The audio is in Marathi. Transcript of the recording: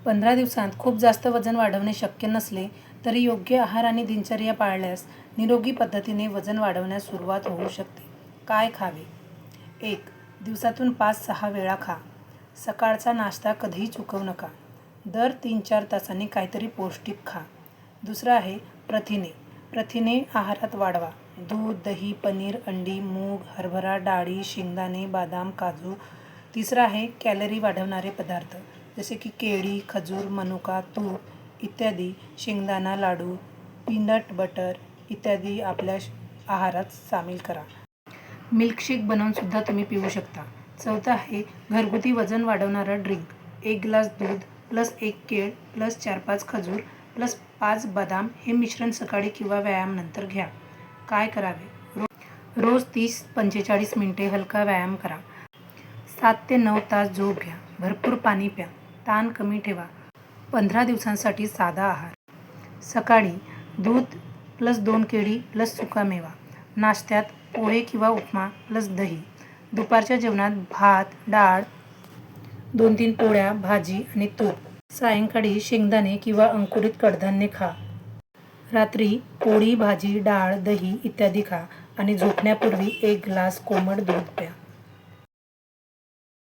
15 दिवसांत खूप जास्त वजन वाढवणे शक्य नसले तरी योग्य आहार आणि दिनचर्या पाळल्यास निरोगी पद्धतीने वजन वाढवण्यास सुरुवात होऊ शकते. काय खावे? 1. दिवसातून 5-6 वेळा खा. सकाळचा नाश्ता कधीही चुकवू नका. दर 3-4 तासांनी काहीतरी पौष्टिक खा. दुसरं आहे प्रथिने. प्रथिने आहारात वाढवा. दूध, दही, पनीर, अंडी, मूग, हरभरा डाळी, शेंगदाणे, बदाम, काजू. तिसरं आहे कॅलरी वाढवणारे पदार्थ जसे की केळी, खजूर, मनुका, तूप इत्यादी, शेंगदाणा लाडू, पीनट बटर इत्यादी आपल्या आहारात सामील करा. मिल्कशेक बनवून सुद्धा तुम्ही पिऊ शकता. चौथं आहे घरगुती वजन वाढवणारा ड्रिंक. 1 ग्लास दूध प्लस 1 केळ प्लस 4-5 खजूर प्लस 5 बदाम हे मिश्रण सकाळी किंवा व्यायामानंतर घ्या. काय करावे? रोज 30-45 मिनिटे हलका व्यायाम करा. 7 ते 9 तास झोप घ्या. भरपूर पाणी प्या. ताण कमी ठेवा. 15 दिवसांसाठी साधा आहार. सकाळी दूध प्लस 2 केळी प्लस सुकामेवा. नाश्त्यात पोहे किंवा उपमा प्लस दही. दुपारच्या जेवणात भात, डाळ, 2-3 पोळ्या, भाजी आणि तूप. सायंकाळी शेंगदाणे किंवा अंकुरित कडधान्ये खा. रात्री पोळी, भाजी, डाळ, दही इत्यादी खा आणि झोपण्यापूर्वी 1 ग्लास कोमट दूध प्या.